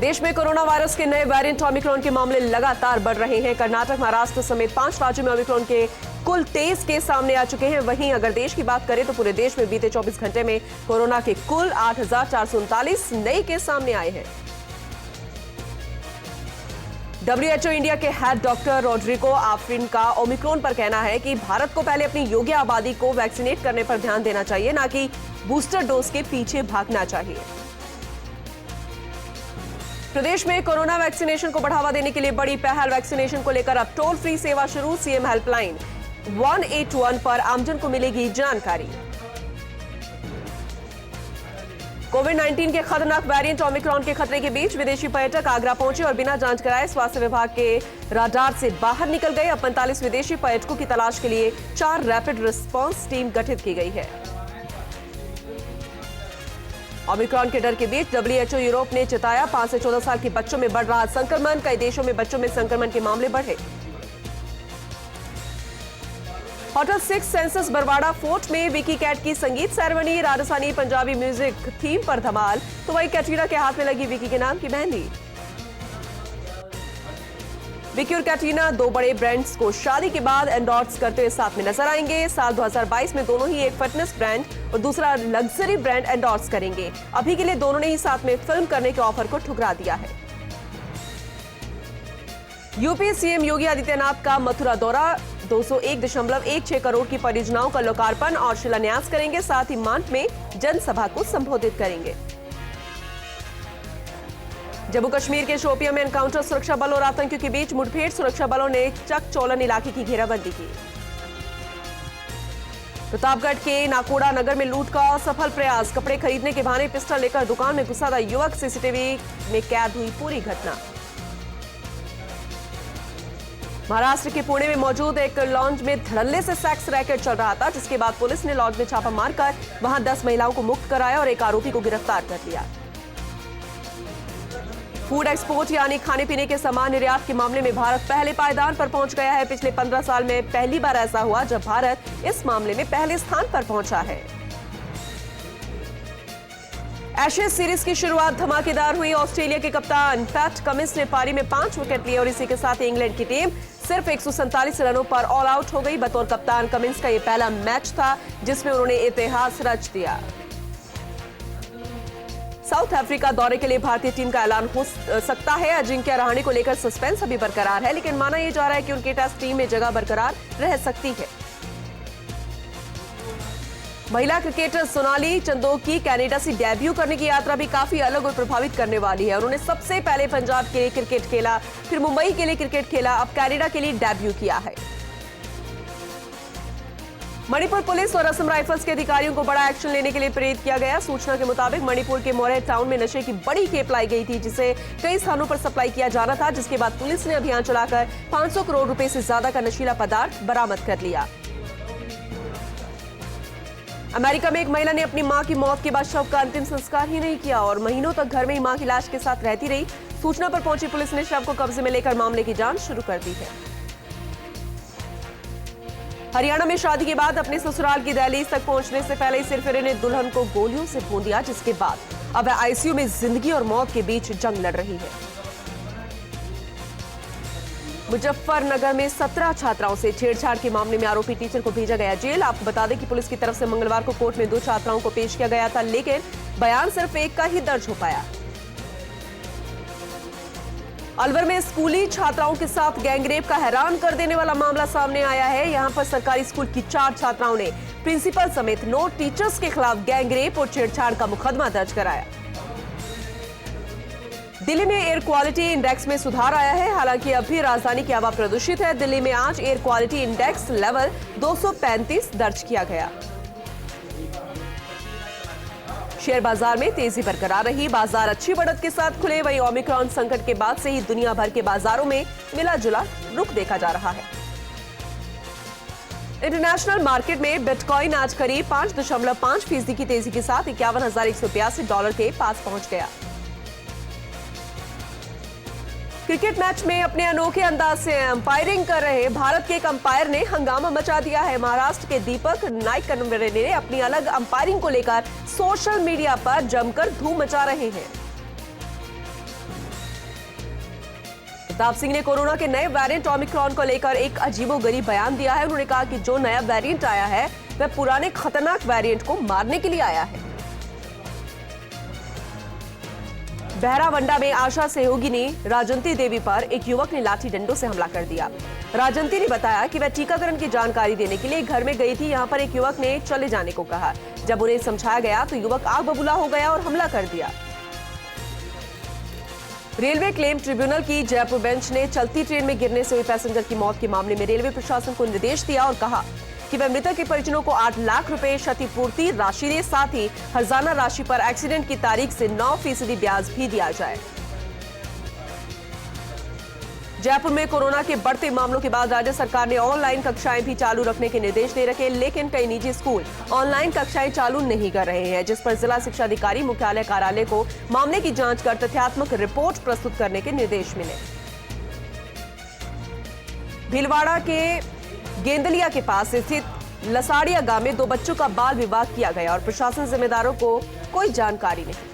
देश में corona virus के नए वेरिएंट ओमिक्रॉन के मामले लगातार बढ़ रहे हैं। कर्नाटक, महाराष्ट्र समेत 5 राज्यों में ओमिक्रॉन के कुल 23 केस सामने आ चुके हैं। वहीं अगर देश की बात करें तो पूरे देश में बीते 24 घंटे में कोरोना के कुल 8,439 नए केस सामने आए हैं। WHO इंडिया के हेड डॉक्टर रॉड्रिगो आफ्रिन का ओमिक्रॉन पर कहना है कि भारत को पहले अपनी योग्य आबादी को वैक्सीनेट करने पर ध्यान देना चाहिए, न कि बूस्टर डोज के पीछे भागना चाहिए। प्रदेश में कोरोना वैक्सीनेशन को बढ़ावा देने के लिए बड़ी पहल। वैक्सीनेशन को लेकर अब टोल फ्री सेवा शुरू। सीएम हेल्पलाइन 181 पर आमजन को मिलेगी जानकारी। कोविड-19 के खतरनाक वेरिएंट ओमिक्रॉन के खतरे के बीच विदेशी पर्यटक आगरा पहुंचे और बिना जांच कराए स्वास्थ्य विभाग के राडार से बाहर निकल गए। अब 45 विदेशी पर्यटकों की तलाश के लिए 4 रैपिड रिस्पांस टीम गठित की गई है। ओमिक्रॉन के डर के बीच WHO यूरोप ने चेताया, 5 से 14 साल के बच्चों में बढ़ रहा संक्रमण। कई देशों में बच्चों में संक्रमण के मामले बढ़े। होटल 6 सेंसस बरवाड़ा फोर्ट में विकी कैट की संगीत ceremony. Rajasthani Punjabi music theme पर धमाल, तो वही कैटरीना के हाथ में लगी विकी के नाम की मेहंदी। विकी और कैटरीना 2 बड़े ब्रांड्स को शादी के बाद एंडोर्स करते हुए साथ में नजर आएंगे। साल 2022 में दोनों ही एक फिटनेस ब्रांड और दूसरा लग्जरी ब्रांड एंडोर्स करेंगे। अभी के लिए दोनों ने ही साथ में फिल्म करने के ऑफर को ठुकरा दिया है। यूपी सीएम योगी आदित्यनाथ का मथुरा दौरा। 201.16 करोड़ की परियोजनाओं का लोकार्पण और शिलान्यास करेंगे। साथ ही मांड में जनसभा को संबोधित करेंगे। जम्मू कश्मीर के शोपियां में एनकाउंटर। सुरक्षा बलों और आतंकियों के बीच मुठभेड़। सुरक्षा बलों ने चक-चौलन इलाके की घेराबंदी की। प्रतापगढ़ के नाकोड़ा नगर में लूट का असफल प्रयास। कपड़े खरीदने के बहाने पिस्टल लेकर दुकान में घुसा था युवक। सीसीटीवी में कैद हुई पूरी घटना। महाराष्ट्र के पुणे में मौजूद एक लॉन्ज में धड़ल्ले से सेक्स रैकेट चल रहा था, जिसके बाद पुलिस ने लॉन्ज में छापा मारकर वहां 10 महिलाओं को मुक्त कराया और एक आरोपी को गिरफ्तार कर लिया। फूड एक्सपोर्ट यानी खाने पीने के सामान निर्यात के मामले में भारत पहले पायदान पर पहुंच गया है। पिछले 15 साल में पहली बार ऐसा हुआ जब भारत इस मामले में पहले स्थान पर पहुंचा है। एशेज सीरीज की शुरुआत धमाकेदार हुई। ऑस्ट्रेलिया के कप्तान पैट कमिंस ने पारी में 5 विकेट लिए और इसी के साथ इंग्लैंड की टीम सिर्फ 147 रनों पर ऑल आउट हो गई। बतौर कप्तान कमिंस का यह पहला मैच था जिसमें उन्होंने इतिहास रच दिया। साउथ अफ्रीका दौरे के लिए भारतीय टीम का ऐलान हो सकता है। अजिंक्य रहाणे को लेकर सस्पेंस अभी बरकरार है, लेकिन माना यह जा रहा है कि उनकी टेस्ट टीम में जगह बरकरार रह सकती है। महिला क्रिकेटर सोनाली चंदोक की कनाडा से डेब्यू करने की यात्रा भी काफी अलग और प्रभावित करने वाली है। उन्होंने सबसे पहले पंजाब के लिए क्रिकेट खेला, फिर मुंबई के लिए क्रिकेट खेला, अब कनाडा के लिए डेब्यू किया है। मणिपुर पुलिस और असम राइफल्स के अधिकारियों को बड़ा एक्शन लेने के लिए प्रेरित किया गया। सूचना के मुताबिक मणिपुर के मोरे टाउन में नशे की बड़ी खेप लाई गई थी, जिसे कई स्थानों पर सप्लाई किया जाना था, जिसके बाद पुलिस ने अभियान चलाकर 500 करोड़ रुपए से ज्यादा का नशीला पदार्थ बरामद कर लिया। अमेरिका में एक महिला ने अपनी मां की मौत के बाद शव का अंतिम संस्कार ही नहीं किया और महीनों तक घर में ही मां की लाश के साथ रहती रही। सूचना पर पहुंची पुलिस ने शव को कब्जे में लेकर मामले की जांच शुरू कर दी है। हरियाणा में शादी के बाद अपने ससुराल की दहलीज तक पहुंचने से पहले सिरफिरे ने दुल्हन को गोलियों से भून दिया, जिसके बाद अब आईसीयू में जिंदगी और मौत के बीच जंग लड़ रही है। मुजफ्फरनगर में 17 छात्राओं से छेड़छाड़ के मामले में आरोपी टीचर को भेजा गया जेल। आपको बता दें कि पुलिस की तरफ से मंगलवार को कोर्ट में 2 छात्राओं को पेश किया गया था, लेकिन बयान सिर्फ एक का ही दर्ज हो पाया। अलवर में स्कूली छात्राओं के साथ गैंगरेप का हैरान कर देने वाला मामला सामने आया है। यहां पर सरकारी स्कूल की 4 छात्राओं ने प्रिंसिपल समेत 9 टीचर्स के खिलाफ गैंगरेप और छेड़छाड़ का मुकदमा दर्ज कराया। दिल्ली में एयर क्वालिटी इंडेक्स में सुधार आया है। हालांकि अब भी राजधानी की हवा प्रदूषित है। दिल्ली में आज एयर क्वालिटी इंडेक्स लेवल 235 दर्ज किया गया। शेयर बाजार में तेजी बरकरार रही। बाजार अच्छी बढ़त के साथ खुले। वहीं ओमिक्रॉन संकट के बाद से ही दुनिया भर के बाजारों में मिला जुला रुख देखा जा रहा है। इंटरनेशनल मार्केट में बिटकॉइन आज करीब 5.5% की तेजी के साथ $51,182 के पास पहुंच गया। क्रिकेट मैच में अपने अनोखे अंदाज से अंपायरिंग कर रहे भारत के एक अंपायर ने हंगामा मचा दिया है। महाराष्ट्र के दीपक नाईकनवरे ने अपनी अलग अंपायरिंग को लेकर सोशल मीडिया पर जमकर धूम मचा रहे हैं। प्रताप सिंह ने कोरोना के नए वेरिएंट ओमिक्रॉन को लेकर एक अजीबोगरीब बयान दिया है। उन्होंने कहा कि जो नया वेरिएंट आया है वह पुराने खतरनाक वेरिएंट को मारने के लिए आया है। बहरावंडा में आशा सहयोगी ने राजंती देवी पर एक युवक ने लाठी डंडों से हमला कर दिया। राजंती ने बताया कि वह टीकाकरण की जानकारी देने के लिए घर में गई थी। यहां पर एक युवक ने चले जाने को कहा। जब उन्हें समझाया गया तो युवक आग बबूला हो गया और हमला कर दिया। रेलवे क्लेम ट्रिब्यूनल की जयपुर बेंच ने चलती ट्रेन में गिरने से हुई पैसेंजर की मौत के मामले में रेलवे प्रशासन को निर्देश दिया और कहा कि वह मृतक के परिजनों को 8 लाख रुपए क्षतिपूर्ति राशि दे, साथ ही हर्जाना राशि पर एक्सीडेंट की तारीख से 9% ब्याज भी दिया जाए। जयपुर में कोरोना के बढ़ते मामलों के बाद राज्य सरकार ने ऑनलाइन कक्षाएं भी चालू रखने के निर्देश दे रखे, लेकिन कई निजी स्कूल ऑनलाइन कक्षाएं चालू नहीं कर रहे हैं, जिस पर जिला शिक्षा अधिकारी मुख्यालय कार्यालय को मामले की जांच कर तथ्यात्मक रिपोर्ट प्रस्तुत करने के निर्देश मिले। भीलवाड़ा के गेंदलिया के पास स्थित लसाड़िया गांव में 2 बच्चों का बाल विवाह किया गया और प्रशासन जिम्मेदारों को कोई जानकारी नहीं।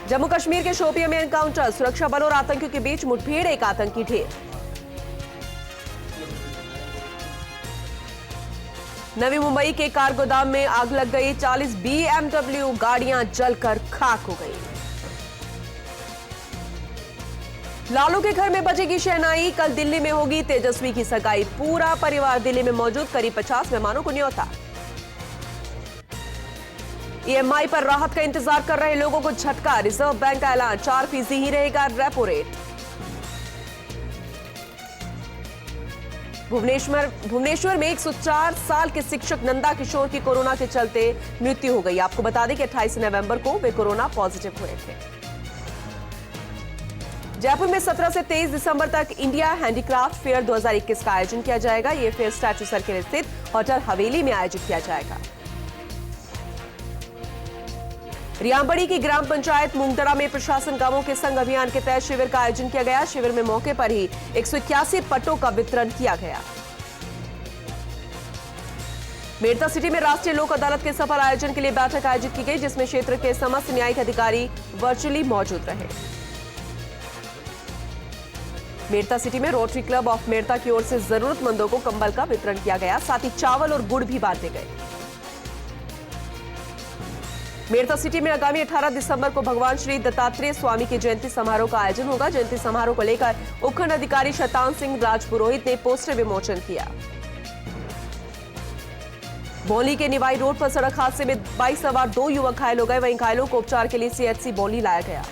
जम्मू कश्मीर के शोपियां में एनकाउंटर, सुरक्षा बलों और आतंकियों के बीच मुठभेड़, एक आतंकी ढेर। नवी मुंबई के कार गोदाम में आग लग गई, 40 BMW गाड़ियां जलकर खाक हो गई। लालू के घर में बजेगी शहनाई, कल दिल्ली में होगी तेजस्वी की सगाई। पूरा परिवार दिल्ली में मौजूद, करीब 50 मेहमानों को न्योता। EMI पर राहत का इंतजार कर रहे लोगों को झटका, रिजर्व बैंक का ऐलान, 4% ही रहेगा रेपो रेट। भुवनेश्वर में 104 साल के शिक्षक नंदा किशोर की कोरोना के चलते मृत्यु हो गई। आपको बता दें कि 28 नवंबर को वे कोरोना पॉजिटिव हुए थे। जयपुर में 17 से 23 दिसंबर तक इंडिया हैंडीक्राफ्ट फेयर 2021 का आयोजन किया जाएगा। यह फेयर स्टैच्यू सर्किल स्थित होटल हवेली में आयोजित किया जाएगा। रियांबड़ी की ग्राम पंचायत मूंगदड़ा में प्रशासन गांवों के संग अभियान के तहत शिविर का आयोजन किया गया। शिविर में मौके पर ही 181 पट्टों का वितरण किया गया। मेड़ता सिटी में राष्ट्रीय लोक अदालत के सफल आयोजन के लिए बैठक आयोजित की गई, जिसमें क्षेत्र के समस्त न्यायिक अधिकारी वर्चुअली मौजूद रहे। मेड़ता सिटी में रोटरी क्लब ऑफ मेड़ता की ओर से जरूरतमंदों को कंबल का वितरण किया गया, साथ ही चावल और गुड़ भी बांटे गए। मेड़ता सिटी में आगामी 18 दिसंबर को भगवान श्री दत्तात्रेय स्वामी की जयंती समारोह का आयोजन होगा। जयंती समारोह को लेकर उपखंड अधिकारी शतान सिंह राजपुरोहित ने पोस्टर विमोचन किया। बौली के निवाई रोड पर सड़क हादसे में बाइक सवार 2 युवक घायल हो गए, वहीं घायलों को उपचार के लिए CHC बौली लाया गया।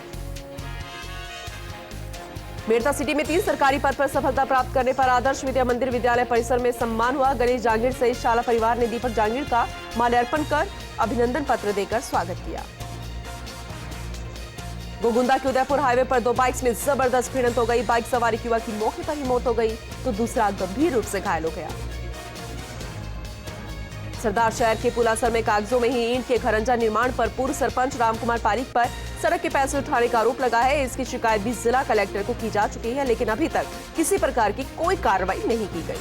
मेड़ता सिटी में 3 सरकारी पद पर सफलता प्राप्त करने पर आदर्श विद्या मंदिर विद्यालय परिसर में सम्मान हुआ। गणेश जांगीर सहित शाला परिवार ने दीपक जांगीर का माल्यार्पण कर अभिनंदन पत्र देकर स्वागत किया। गोगुंदा के उदयपुर हाईवे पर 2 बाइक्स में जबरदस्त भिड़ंत हो गई। बाइक सवार एक युवक की मौके पर ही मौत हो गई तो दूसरा गंभीर रूप से घायल हो गया। सरदार शहर के पुलासर में कागजों में ही ईंट के घरंजा निर्माण पर पूर्व सरपंच रामकुमार पारीक पर सड़क के पैसे उठाने का आरोप लगा है। इसकी शिकायत भी जिला कलेक्टर को की जा चुकी है, लेकिन अभी तक किसी प्रकार की कोई कार्रवाई नहीं की गई।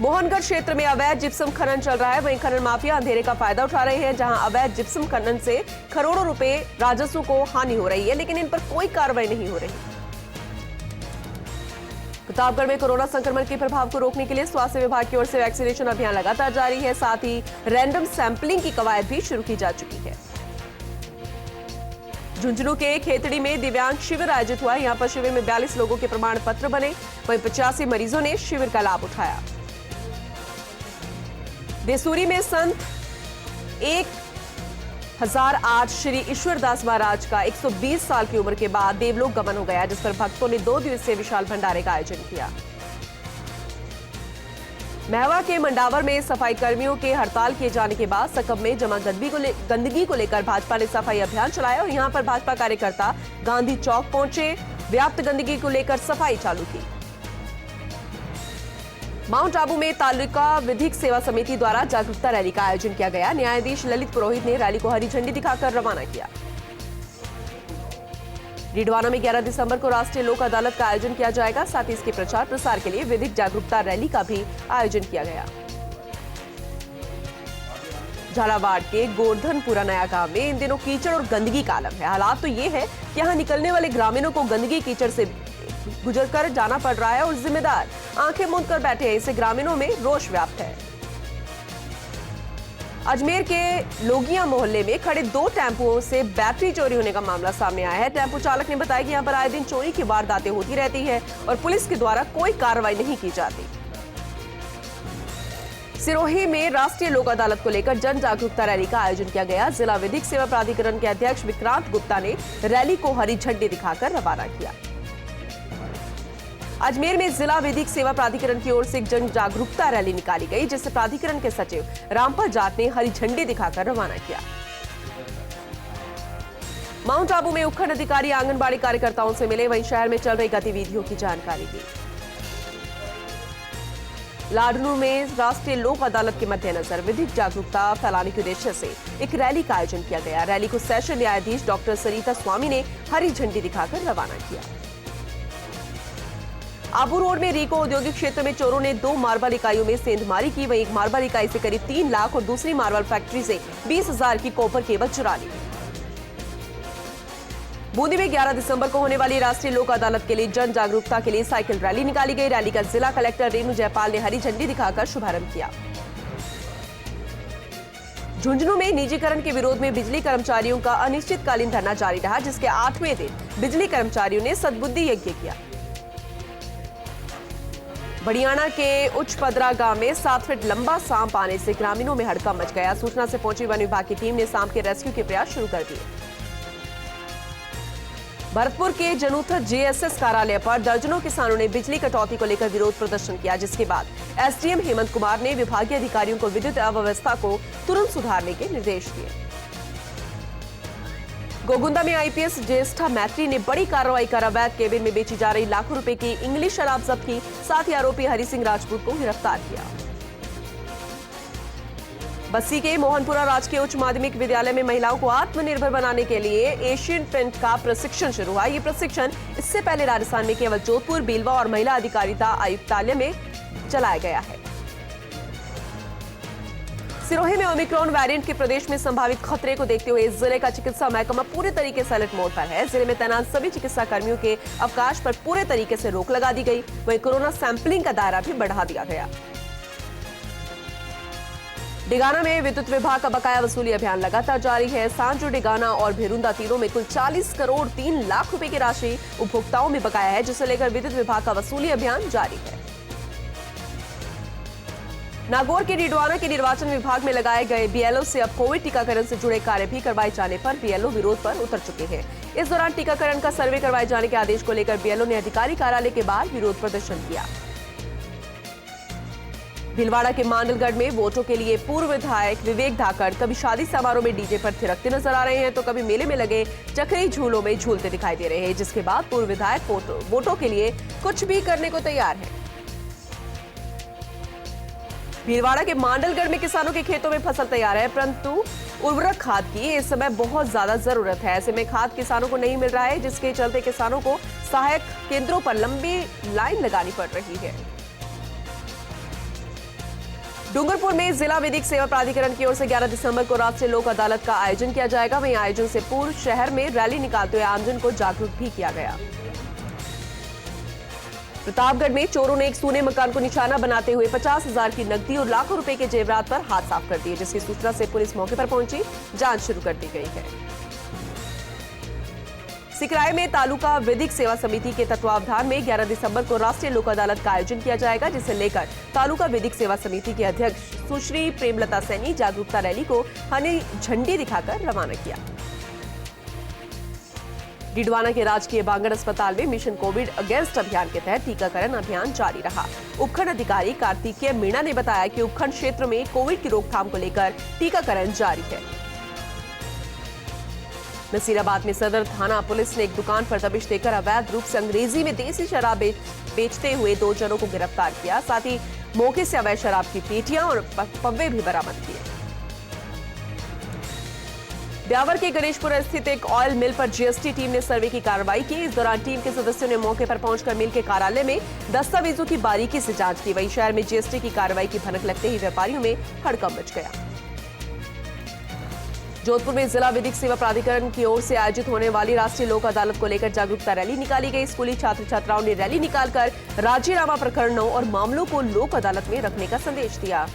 मोहनगढ़ क्षेत्र में अवैध जिप्सम खनन चल रहा है, वहीं खनन माफिया अंधेरे का फायदा उठा रहे हैं। जहां अवैध जिप्सम खनन से करोड़ों रुपए राजस्व को हानि हो रही है, लेकिन इन पर कोई कार्रवाई नहीं हो रही। प्रतापगढ़ में कोरोना संक्रमण के प्रभाव को रोकने के लिए स्वास्थ्य विभाग की ओर से वैक्सीनेशन अभियान लगातार जारी है, साथ ही रैंडम सैंपलिंग की कवायद भी शुरू की जा चुकी है। झुंझुनू के खेतड़ी में दिव्यांग शिविर आयोजित हुआ। यहां पर शिविर में 42 लोगों के प्रमाण पत्र बने, वहीं 85 मरीजों ने शिविर का लाभ उठाया। देसूरी में संत 1008 श्री ईश्वरदास महाराज का 120 साल की उम्र के बाद देवलोक गमन हो गया, जिस पर भक्तों ने 2 दिवसीय विशाल भंडारे का आयोजन किया। महवा के मंडावर में सफाई कर्मियों के हड़ताल किए जाने के बाद सकम में जमा गंदगी को लेकर भाजपा ने सफाई अभियान चलाया और यहां पर भाजपा कार्यकर्ता गांधी चौक पहुंचे, व्याप्त गंदगी को लेकर सफाई चालू की। माउंट आबू में तालुका विधिक सेवा समिति द्वारा जागरूकता रैली का आयोजन किया गया। न्यायाधीश ललित पुरोहित ने रैली को हरी झंडी दिखाकर रवाना किया। डीडवाना में 11 दिसंबर को राष्ट्रीय लोक अदालत का आयोजन किया जाएगा, साथ ही इसके प्रचार प्रसार के लिए विधिक जागरूकता रैली का भी आयोजन किया गया। झालावाड़ के गोवर्धनपुरा नया गांव में इन दिनों कीचड़ और गंदगी का आलम है। हालात तो ये है कि यहाँ निकलने वाले ग्रामीणों को गंदगी कीचड़ से गुजरकर जाना पड़ रहा है और जिम्मेदार आंखें मूंद कर बैठे हैं। इससे ग्रामीणों में रोष व्याप्त है। अजमेर के लोगिया मोहल्ले में खड़े 2 टेम्पुओं से बैटरी चोरी होने का मामला सामने आया है। टेम्पो चालक ने बताया कि यहां पर आए दिन चोरी की वारदातें होती रहती है और पुलिस के द्वारा कोई कार्रवाई नहीं की जाती। सिरोही में राष्ट्रीय लोक अदालत को लेकर जन जागरूकता रैली का आयोजन किया गया। जिला विधिक सेवा प्राधिकरण के अध्यक्ष विक्रांत गुप्ता ने रैली को हरी झंडी दिखाकर रवाना किया। अजमेर में जिला विधिक सेवा प्राधिकरण की ओर से एक जन जागरूकता रैली निकाली गई, जिसे प्राधिकरण के सचिव रामपाल जाट ने हरी झंडी दिखाकर रवाना किया। माउंट आबू में उपखंड अधिकारी आंगनबाड़ी कार्यकर्ताओं से मिले, वहीं शहर में चल रही गतिविधियों की जानकारी दी। लाडनू में राष्ट्रीय लोक अदालत के मद्देनजर विधिक जागरूकता फैलाने के उद्देश्य से एक रैली का आयोजन किया गया। रैली को सेशन न्यायाधीश डॉक्टर सरिता स्वामी ने हरी झंडी दिखाकर रवाना किया। आबू रोड में रीको औद्योगिक क्षेत्र में चोरों ने 2 मार्बल इकाइयों में सेंधमारी की। वहीं एक मार्बल इकाई से करीब 3 लाख और दूसरी मार्बल फैक्ट्री से 20,000 की कॉपर केबल चुरा ली। बूंदी में 11 दिसंबर को होने वाली राष्ट्रीय लोक अदालत के लिए जन जागरूकता के लिए साइकिल रैली निकाली गई। रैली का जिला कलेक्टर रेणु जयपाल ने हरी झंडी दिखाकर शुभारंभ किया। झुंझुनू में निजीकरण के विरोध में बिजली कर्मचारियों का अनिश्चितकालीन धरना जारी रहा, जिसके 8वें दिन बिजली कर्मचारियों ने सद्बुद्धि यज्ञ किया। बड़ियाना के उच्चपदरा गांव में 7 फीट लंबा सांप आने से ग्रामीणों में हड़कंप मच गया। सूचना से पहुंची वन विभाग की टीम ने सांप के रेस्क्यू के प्रयास शुरू कर दिए। भरतपुर के जनूथर जेएसएस कार्यालय पर दर्जनों किसानों ने बिजली कटौती को लेकर विरोध प्रदर्शन किया, जिसके बाद एसडीएम हेमंत कुमार ने विभागीय अधिकारियों को विद्युत अव्यवस्था को तुरंत सुधारने के निर्देश दिए। गोगुंदा में आईपीएस ज्येष्ठा मैत्री ने बड़ी कार्रवाई कर अवैध केबिन में बेची जा रही लाखों रुपए की इंग्लिश शराब जब्त की। साथ ही आरोपी हरि सिंह राजपूत को गिरफ्तार किया। बस्सी के मोहनपुरा राजकीय उच्च माध्यमिक विद्यालय में महिलाओं को आत्मनिर्भर बनाने के लिए एशियन पेंट का प्रशिक्षण शुरू हुआ। ये प्रशिक्षण इससे पहले राजस्थान में केवल जोधपुर, बीलवा और महिला अधिकारिता आयुक्तालय में चलाया गया है। सिरोही में ओमिक्रॉन वेरिएंट के प्रदेश में संभावित खतरे को देखते हुए जिले का चिकित्सा महकमा पूरे तरीके से अलर्ट मोड पर है। जिले में तैनात सभी चिकित्सा कर्मियों के अवकाश पर पूरे तरीके से रोक लगा दी गई। वहीं कोरोना सैंपलिंग का दायरा भी बढ़ा दिया गया। डिगाना में विद्युत विभाग का बकाया वसूली अभियान लगातार जारी है। सांजो, डिगाना और भेरुंदा तीनों में कुल 40 करोड़ 3 लाख रुपए की राशि उपभोक्ताओं में बकाया है, जिसे लेकर विद्युत विभाग का वसूली अभियान जारी है। नागौर के डिडवाना के निर्वाचन विभाग में लगाए गए बीएलओ से अब कोविड टीकाकरण से जुड़े कार्य भी करवाए जाने पर बीएलओ विरोध पर उतर चुके हैं। इस दौरान टीकाकरण का सर्वे करवाए जाने के आदेश को लेकर बीएलओ ने अधिकारी कार्यालय के बाहर विरोध प्रदर्शन किया। भीलवाड़ा के मांडलगढ़ में वोटों के लिए पूर्व विधायक विवेक धाकड़ कभी शादी समारोह में डीजे पर थिरकते नजर आ रहे हैं, तो कभी मेले में लगे चक्री झूलों में झूलते दिखाई दे रहे हैं, जिसके बाद पूर्व विधायक वोटों के लिए कुछ भी करने को तैयार है। भीलवाड़ा के मांडलगढ़ में किसानों के खेतों में फसल तैयार है, परंतु उर्वरक खाद की इस समय बहुत ज्यादा जरूरत है। ऐसे में खाद किसानों को नहीं मिल रहा है, जिसके चलते किसानों को सहायक केंद्रों पर लंबी लाइन लगानी पड़ रही है। डूंगरपुर में जिला विधिक सेवा प्राधिकरण की ओर से 11 दिसंबर को राष्ट्रीय लोक अदालत का आयोजन किया जाएगा। वहीं आयोजन से पूर्व शहर में रैली निकालते हुए आमजन को जागरूक भी किया गया। प्रतापगढ़ में चोरों ने एक सूने मकान को निशाना बनाते हुए 50,000 की नकदी और लाखों रुपए के जेवरात पर हाथ साफ कर दिए, जिसकी सूचना से पुलिस मौके पर पहुंची, जांच शुरू कर दी गई है। सिकराय में तालुका विधिक सेवा समिति के तत्वावधान में 11 दिसंबर को राष्ट्रीय लोक अदालत का आयोजन किया जाएगा, जिसे लेकर तालुका विधिक सेवा समिति के अध्यक्ष सुश्री प्रेमलता सैनी जागरूकता रैली को हरी झंडी दिखाकर रवाना किया। डिडवाना के राजकीय बांगड़ अस्पताल में मिशन कोविड अगेंस्ट अभियान के तहत टीकाकरण अभियान जारी रहा। उपखंड अधिकारी कार्तिकेय मीणा ने बताया कि उपखंड क्षेत्र में कोविड की रोकथाम को लेकर टीकाकरण जारी है। नसीराबाद में सदर थाना पुलिस ने एक दुकान पर दबिश देकर अवैध रूप से अंग्रेजी में देसी शराब बेचते हुए 2 जनों को गिरफ्तार किया। साथ ही मौके से अवैध शराब की पेटियां और पब्बे भी बरामद किए। ब्यावर के गणेशपुर स्थित एक ऑयल मिल पर जीएसटी टीम ने सर्वे की कार्रवाई की। इस दौरान टीम के सदस्यों ने मौके पर पहुंचकर मिल के कार्यालय में दस्तावेजों की बारीकी से जांच की। वहीं शहर में जीएसटी की कार्रवाई की भनक लगते ही व्यापारियों में हड़कंप मच गया। जोधपुर में जिला विधिक सेवा प्राधिकरण की ओर से आयोजित होने वाली राष्ट्रीय लोक अदालत को लेकर जागरूकता रैली निकाली गई। स्कूली छात्र छात्राओं ने रैली निकालकर राजीनामा प्रकरणों और मामलों को लोक अदालत में रखने का संदेश दिया।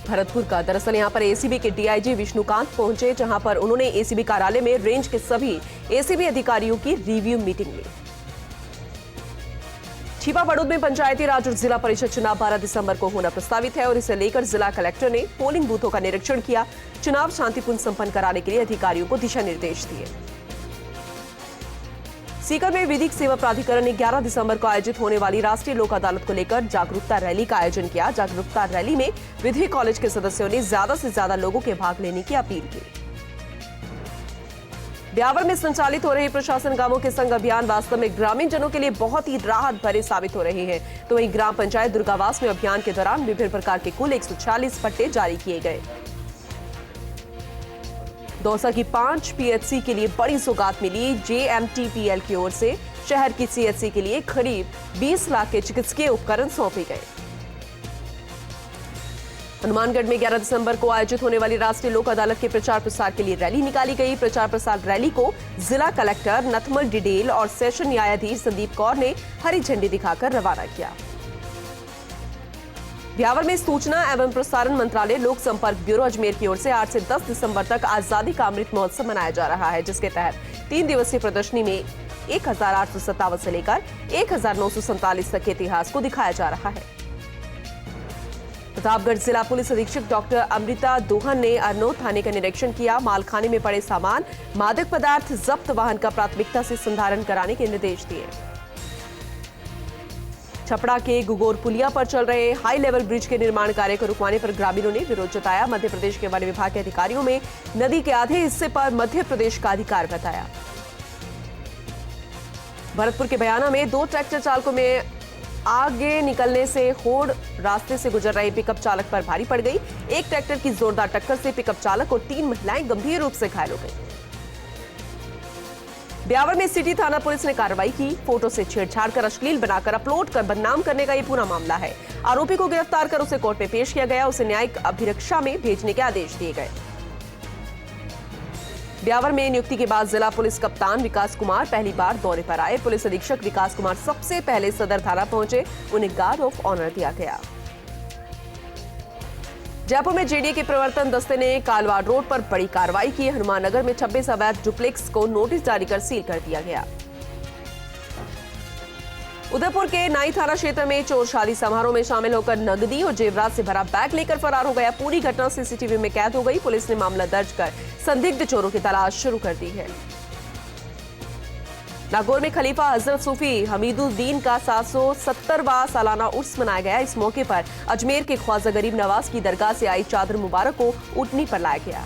भरतपुर का दरअसल यहां पर एसीबी के डीआईजी विष्णुकांत पहुंचे, जहां पर उन्होंने एसीबी कार्यालय में रेंज के सभी एसीबी अधिकारियों की रिव्यू मीटिंग ली। छिपा बड़ौद में पंचायती राज और जिला परिषद चुनाव 12 दिसंबर को होना प्रस्तावित है और इसे लेकर जिला कलेक्टर ने पोलिंग बूथों का निरीक्षण किया। चुनाव शांतिपूर्ण संपन्न कराने के लिए अधिकारियों को दिशा निर्देश दिए। सीकर में विधिक सेवा प्राधिकरण ने 11 दिसंबर को आयोजित होने वाली राष्ट्रीय लोक अदालत को लेकर जागरूकता रैली का आयोजन किया। जागरूकता रैली में विधि कॉलेज के सदस्यों ने ज्यादा से ज्यादा लोगों के भाग लेने की अपील की। ब्यावर में संचालित हो रहे प्रशासन गांवों के संग अभियान वास्तव में ग्रामीण जनों के लिए बहुत ही राहत भरे साबित हो रहे हैं। तो वहीं ग्राम पंचायत दुर्गावास में अभियान के दौरान विभिन्न प्रकार के कुल 146 पट्टे जारी किए गए। दौसा की 5 पीएचसी के लिए बड़ी सौगात मिली। जेएमटीपीएल की ओर से शहर की सीएचसी के लिए करीब 20 लाख के चिकित्सकीय उपकरण सौंपे गए। हनुमानगढ़ में 11 दिसंबर को आयोजित होने वाली राष्ट्रीय लोक अदालत के प्रचार प्रसार के लिए रैली निकाली गई। प्रचार प्रसार रैली को जिला कलेक्टर नथमल डिडेल और सेशन न्यायाधीश संदीप कौर ने हरी झंडी दिखाकर रवाना किया। ब्यावर में सूचना एवं प्रसारण मंत्रालय लोक संपर्क ब्यूरो अजमेर की ओर से 8 से 10 दिसंबर तक आजादी का अमृत महोत्सव मनाया जा रहा है, जिसके तहत 3 दिवसीय प्रदर्शनी में 1857 से लेकर 1947 तक के इतिहास को दिखाया जा रहा है। प्रतापगढ़ जिला पुलिस अधीक्षक डॉक्टर अमृता दोहन ने अरनोद थाने का निरीक्षण किया। मालखाने में पड़े सामान, मादक पदार्थ जब्त वाहन का प्राथमिकता से संधारण कराने के निर्देश दिए। छपड़ा के गुगोर पुलिया पर चल रहे हाई लेवल ब्रिज के निर्माण कार्य को रुकवाने पर ग्रामीणों ने विरोध जताया। मध्य प्रदेश के वन विभाग के अधिकारियों में नदी के आधे हिस्से पर मध्य प्रदेश का अधिकार बताया। भरतपुर के बयाना में 2 ट्रैक्टर चालकों में आगे निकलने से होड़ रास्ते से गुजर रहे पिकअप चालक पर भारी पड़ गई। एक ट्रैक्टर की जोरदार टक्कर से पिकअप चालक और 3 महिलाएं गंभीर रूप से घायल हो गई। ब्यावर में सिटी थाना पुलिस ने कार्रवाई की। फोटो से छेड़छाड़ कर अश्लील बनाकर अपलोड कर बदनाम करने का ये पूरा मामला है। आरोपी को गिरफ्तार कर उसे कोर्ट में पेश किया गया। उसे न्यायिक अभिरक्षा में भेजने के आदेश दिए गए। ब्यावर में नियुक्ति के बाद जिला पुलिस कप्तान विकास कुमार पहली बार दौरे पर आए। पुलिस अधीक्षक विकास कुमार सबसे पहले सदर थाना पहुंचे। उन्हें गार्ड ऑफ ऑनर दिया गया। जयपुर में जेडीए के प्रवर्तन दस्ते ने कालवाड़ रोड पर बड़ी कार्रवाई की। हनुमाननगर में 26 अवैध डुप्लेक्स को नोटिस जारी कर सील कर दिया गया। उदयपुर के नाई थाना क्षेत्र में चोर शादी समारोह में शामिल होकर नगदी और जेवरात से भरा बैग लेकर फरार हो गया। पूरी घटना सीसीटीवी में कैद हो गई। पुलिस ने मामला दर्ज कर संदिग्ध चोरों की तलाश शुरू कर दी है। नागौर में खलीफा हजरत सूफी हमीदुद्दीन का 770वां सालाना उर्स मनाया गया। इस मौके पर अजमेर के ख्वाजा गरीब नवाज की दरगाह से आई चादर मुबारक को ऊँटनी पर लाया गया।